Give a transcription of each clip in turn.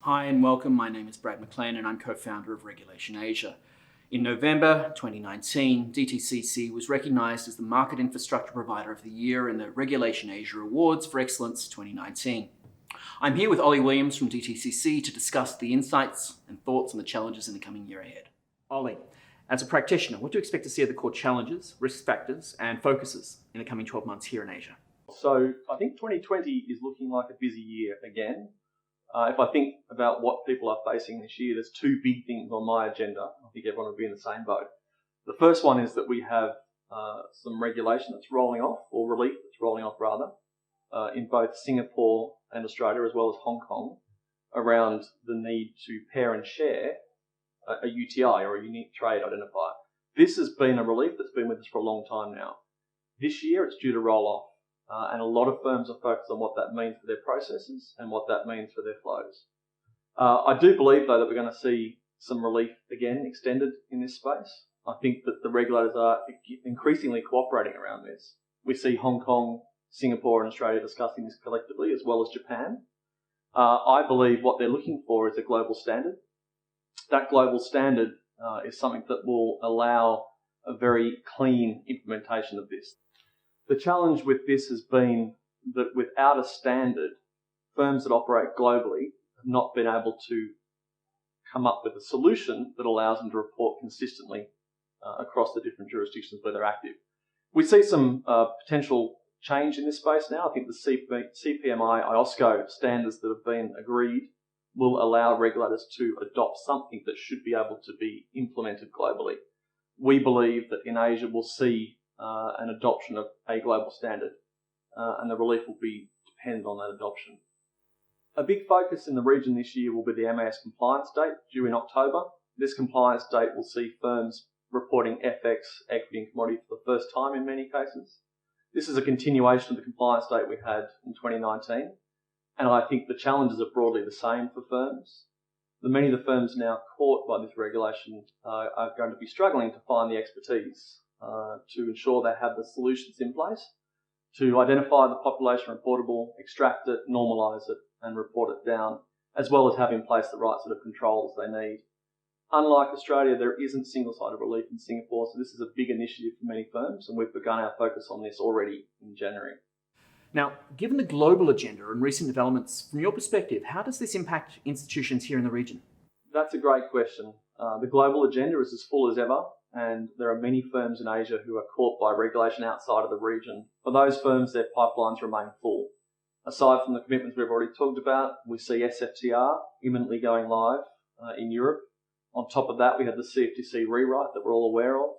Hi and welcome, my name is Brad Maclean and I'm co-founder of Regulation Asia. In November 2019, DTCC was recognised as the Market Infrastructure Provider of the Year in the Regulation Asia Awards for Excellence 2019. I'm here with Ollie Williams from DTCC to discuss the insights and thoughts on the challenges in the coming year ahead. Ollie, as a practitioner, what do you expect to see are the core challenges, risk factors and focuses in the coming 12 months here in Asia? So I think 2020 is looking like a busy year again. If I think about what people are facing this year, there's two big things on my agenda. I think everyone will be in the same boat. The first one is that we have some regulation that's rolling off, or relief that's rolling off rather, in both Singapore and Australia as well as Hong Kong, around the need to pair and share a UTI, or a unique trade identifier. This has been a relief that's been with us for a long time now. This year it's due to roll off. And a lot of firms are focused on what that means for their processes and what that means for their flows. I do believe, though, that we're going to see some relief again extended in this space. I think that the regulators are increasingly cooperating around this. We see Hong Kong, Singapore and Australia discussing this collectively, as well as Japan. I believe what they're looking for is a global standard. That global standard is something that will allow a very clean implementation of this. The challenge with this has been that without a standard, firms that operate globally have not been able to come up with a solution that allows them to report consistently across the different jurisdictions where they're active. We see some potential change in this space now. I think the CPMI IOSCO standards that have been agreed will allow regulators to adopt something that should be able to be implemented globally. We believe that in Asia we'll see an adoption of a global standard, and the relief will be dependent on that adoption. A big focus in the region this year will be the MAS compliance date, due in October. This compliance date will see firms reporting FX, equity and commodity for the first time in many cases. This is a continuation of the compliance date we had in 2019, and I think the challenges are broadly the same for firms. Many of the firms now caught by this regulation are going to be struggling to find the expertise to ensure they have the solutions in place to identify the population reportable, extract it, normalise it and report it down, as well as have in place the right sort of controls they need. Unlike Australia, there isn't single-sided relief in Singapore, so this is a big initiative for many firms, and we've begun our focus on this already in January. Now, given the global agenda and recent developments, from your perspective, how does this impact institutions here in the region? That's a great question. The global agenda is as full as ever, and there are many firms in Asia who are caught by regulation outside of the region. For those firms, their pipelines remain full. Aside from the commitments we've already talked about, we see SFTR imminently going live in Europe. On top of that, we have the CFTC rewrite that we're all aware of,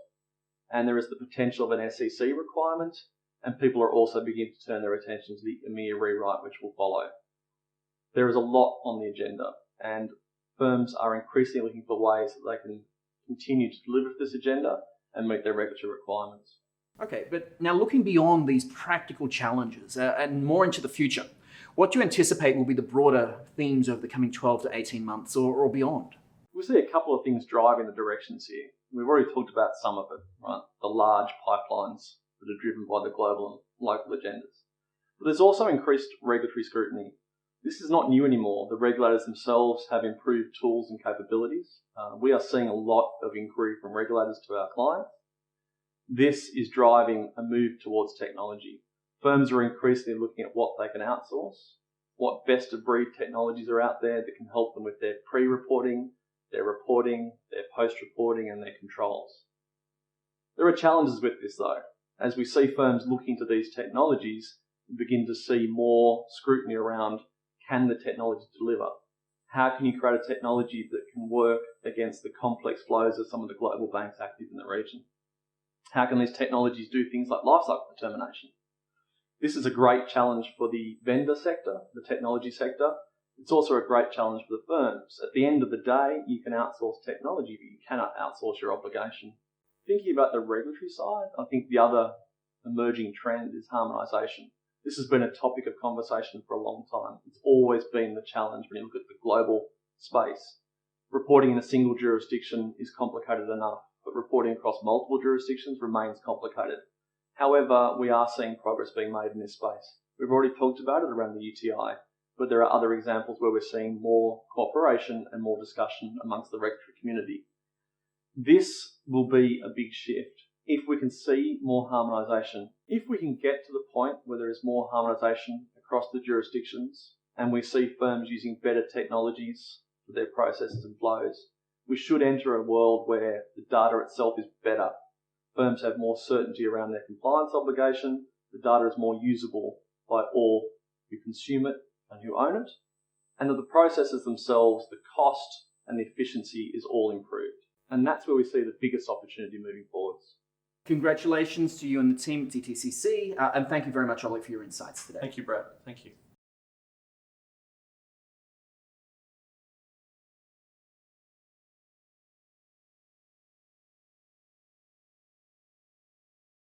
and there is the potential of an SEC requirement, and people are also beginning to turn their attention to the EMIR rewrite, which will follow. There is a lot on the agenda, and firms are increasingly looking for ways that they can continue to deliver this agenda and meet their regulatory requirements. Okay, but now looking beyond these practical challenges and more into the future, what do you anticipate will be the broader themes over the coming 12 to 18 months or beyond? We see a couple of things driving the directions here. We've already talked about some of it, right? The large pipelines that are driven by the global and local agendas. But there's also increased regulatory scrutiny. This is not new anymore. The regulators themselves have improved tools and capabilities. We are seeing a lot of inquiry from regulators to our clients. This is driving a move towards technology. Firms are increasingly looking at what they can outsource, what best of breed technologies are out there that can help them with their pre-reporting, their reporting, their post-reporting and their controls. There are challenges with this though. As we see firms looking to these technologies, we begin to see more scrutiny around, can the technology deliver? How can you create a technology that can work against the complex flows of some of the global banks active in the region? How can these technologies do things like lifecycle determination? This is a great challenge for the vendor sector, the technology sector. It's also a great challenge for the firms. At the end of the day, you can outsource technology, but you cannot outsource your obligation. Thinking about the regulatory side, I think the other emerging trend is harmonisation. This has been a topic of conversation for a long time. It's always been the challenge when you look at the global space. Reporting in a single jurisdiction is complicated enough, but reporting across multiple jurisdictions remains complicated. However, we are seeing progress being made in this space. We've already talked about it around the UTI. but there are other examples where we're seeing more cooperation and more discussion amongst the regulatory community. This will be a big shift if we can see more harmonisation. If we can get to the point where there is more harmonisation across the jurisdictions and we see firms using better technologies for their processes and flows, we should enter a world where the data itself is better. Firms have more certainty around their compliance obligation, the data is more usable by all who consume it and who own it, and that the processes themselves, the cost and the efficiency is all improved. And that's where we see the biggest opportunity moving forwards. Congratulations to you and the team at DTCC, and thank you very much, Ollie, for your insights today. Thank you, Brad. Thank you.